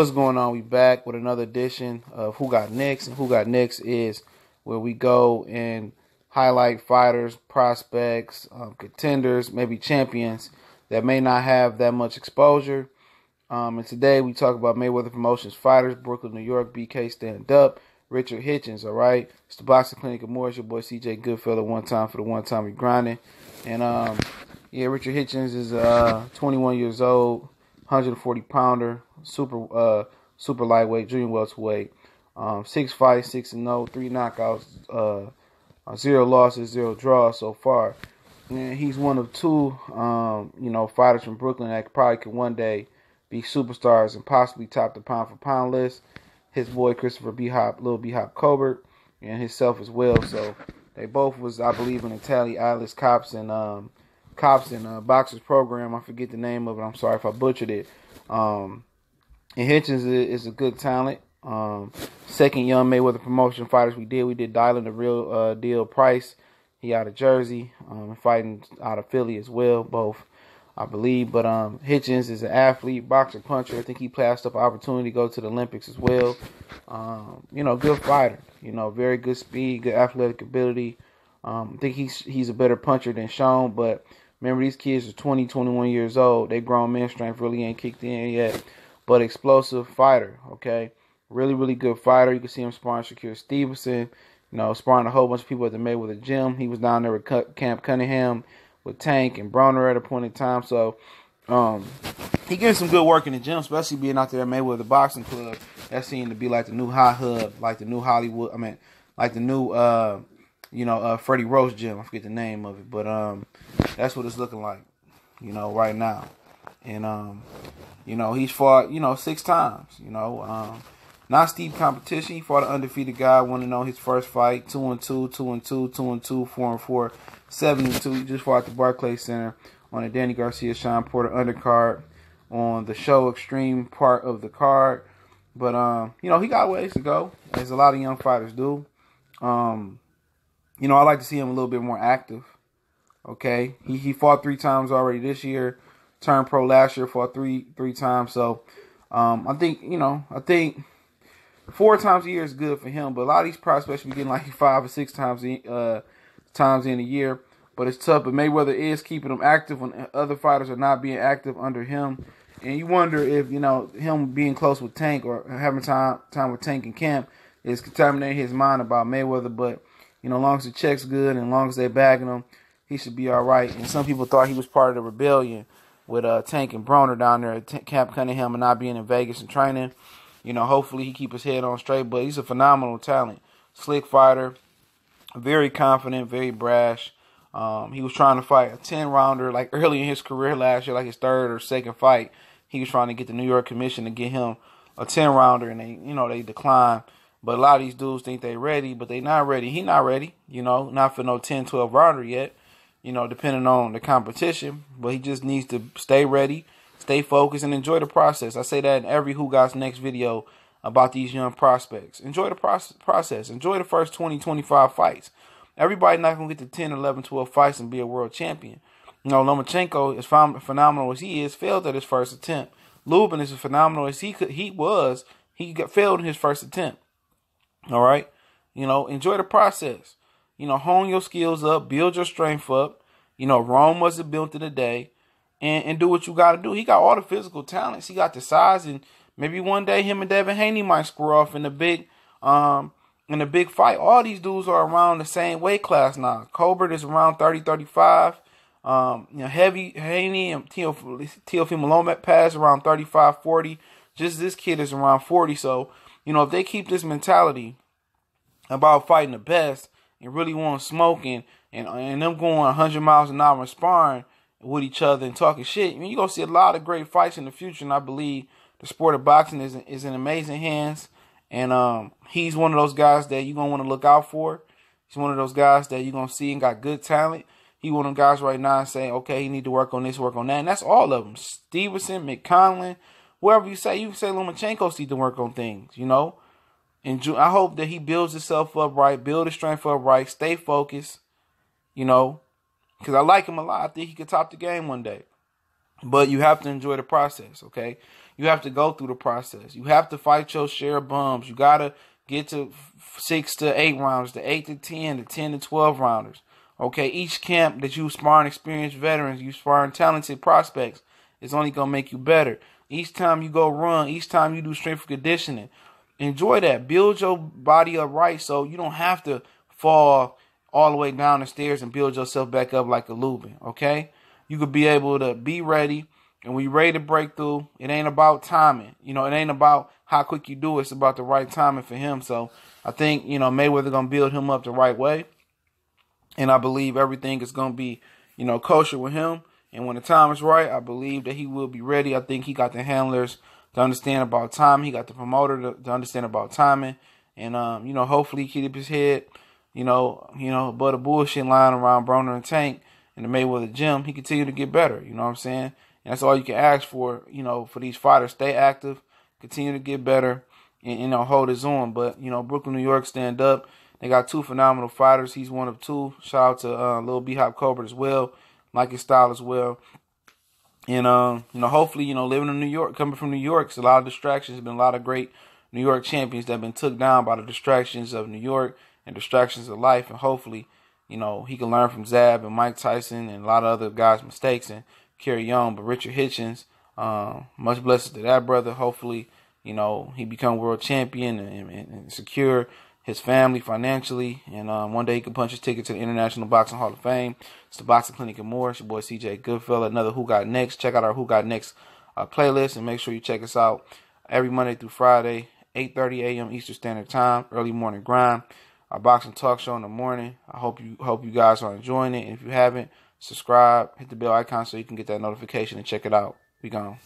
What's going on? We back with another edition of Who Got Next. And Who Got Next is where we go and highlight fighters, prospects, contenders, maybe champions that may not have that much exposure. And today we talk about Mayweather Promotions fighters, Brooklyn, New York, BK Stand Up, Richard Hitchins, all right? It's the Boxing Clinic of More. It's your boy CJ Goodfellow, one time for the one time we grinding. And Richard Hitchins is 21 years old, 140-pounder, super lightweight, junior welterweight. 6 fights, 6-0, 3 knockouts, 0 losses, 0 draws so far. And he's one of two, fighters from Brooklyn that probably could one day be superstars and possibly top the pound for pound list. His boy Christopher Lil B-Hop Colbert, and himself as well. So they both was, I believe, in the Tally Atlas Cops and Boxers program. I forget the name of it. I'm sorry if I butchered it. And Hitchins is a good talent. Second young Mayweather promotion fighters we did Dylan the Real Deal Price. He out of Jersey, fighting out of Philly as well, both I believe. But Hitchins is an athlete, boxer, puncher. I think he passed up an opportunity to go to the Olympics as well. Good fighter. Very good speed, good athletic ability. I think he's a better puncher than Sean, but remember, these kids are 20, 21 years old. They grown men strength really ain't kicked in yet. But explosive fighter, okay? Really, really good fighter. You can see him sparring Shakur Stevenson, sparring a whole bunch of people at the Mayweather gym. He was down there with Camp Cunningham, with Tank and Broner at a point in time. So he getting some good work in the gym, especially being out there at Mayweather Boxing Club. That seemed to be like the new hot hub, like the new Hollywood. Like the new Freddie Roach gym. I forget the name of it, but that's what it's looking like, right now. And he's fought 6 times. Not steep competition. He fought an undefeated guy. Want to know his first fight? 2-2, 2-2, 2-2, 4-4, 7-2. He just fought at the Barclays Center on the Danny Garcia Sean Porter undercard on the show extreme part of the card. But he got ways to go, as a lot of young fighters do. I like to see him a little bit more active. Okay, he fought 3 times already this year. Turned pro last year, fought three times. So I think 4 times a year is good for him. But a lot of these prospects be getting like 5 or 6 times in a year. But it's tough. But Mayweather is keeping him active when other fighters are not being active under him. And you wonder if him being close with Tank or having time with Tank and Camp is contaminating his mind about Mayweather. But as long as the check's good and as long as they're bagging him, he should be all right. And some people thought he was part of the rebellion with Tank and Broner down there at Camp Cunningham and not being in Vegas and training. Hopefully he keep his head on straight. But he's a phenomenal talent. Slick fighter. Very confident, very brash. He was trying to fight a 10-rounder like early in his career last year, like his 3rd or 2nd fight. He was trying to get the New York Commission to get him a 10-rounder, and they declined. But a lot of these dudes think they ready, but they not ready. He not ready, not for no 10, 12 rounder yet, depending on the competition. But he just needs to stay ready, stay focused, and enjoy the process. I say that in every Who Got's Next video about these young prospects. Enjoy the process. Enjoy the first 20, 25 fights. Everybody not going to get to 10, 11, 12 fights and be a world champion. Lomachenko, as phenomenal as he is, failed at his first attempt. Lubin is as phenomenal as he failed in his first attempt. All right? Enjoy the process. Hone your skills up, build your strength up. Rome wasn't built in a day. And do what you got to do. He got all the physical talents. He got the size, and maybe one day him and Devin Haney might square off in a big fight. All these dudes are around the same weight class now. Colbert is around 30, 35. Heavy Haney and Teofimo Lopez around 35, 40. Just this kid is around 40. So, if they keep this mentality about fighting the best and really want to smoke and them going 100 miles an hour and sparring with each other and talking shit, you're going to see a lot of great fights in the future. And I believe the sport of boxing is in amazing hands. And he's one of those guys that you're going to want to look out for. He's one of those guys that you're going to see and got good talent. He one of them guys right now saying, okay, he need to work on this, work on that. And that's all of them. Stevenson, McConlin, whoever you can say Lomachenko needs to work on things, And I hope that he builds himself up right, build his strength up right, stay focused, because I like him a lot. I think he could top the game one day. But you have to enjoy the process, okay? You have to go through the process. You have to fight your share of bums. You got to get to 6 to 8 rounders, to 8 to 10, to 10 to 12 rounders. Okay, each camp that you sparring experienced veterans, you sparring talented prospects, is only going to make you better. Each time you go run, each time you do strength and conditioning, enjoy that. Build your body up right so you don't have to fall all the way down the stairs and build yourself back up like a Lubin, okay? You could be able to be ready, and when you're ready to break through, it ain't about timing. You know, it ain't about how quick you do it. It's about the right timing for him. So I think, you know, Mayweather going to build him up the right way. And I believe everything is going to be, you know, kosher with him. And when the time is right, I believe that he will be ready. I think he got the handlers to understand about timing. He got the promoter to understand about timing. And, you know, hopefully he keep his head, you know, above the bullshit lying around Broner and Tank in the Mayweather gym. He continue to get better. You know what I'm saying? And that's all you can ask for, you know, for these fighters. Stay active, continue to get better, and, you know, hold his own. But, you know, Brooklyn, New York, stand up. They got 2 phenomenal fighters. He's one of 2. Shout out to Lil B-Hop Cobra as well. Like his style as well. And, you know, hopefully, you know, living in New York, coming from New York, it's a lot of distractions. There's been a lot of great New York champions that have been took down by the distractions of New York and distractions of life. And hopefully, you know, he can learn from Zab and Mike Tyson and a lot of other guys' mistakes and carry on. But Richard Hitchins, much blessings to that brother. Hopefully, you know, he become world champion and secure his family financially, and one day he can punch his ticket to the International Boxing Hall of Fame. It's the Boxing Clinic and more. It's your boy CJ Goodfella. Another Who Got Next. Check out our Who Got Next playlist, and make sure you check us out every Monday through Friday, 8:30 a.m. Eastern Standard Time, early morning grind. Our boxing talk show in the morning. I hope you guys are enjoying it. And if you haven't, subscribe, hit the bell icon so you can get that notification and check it out. We gone.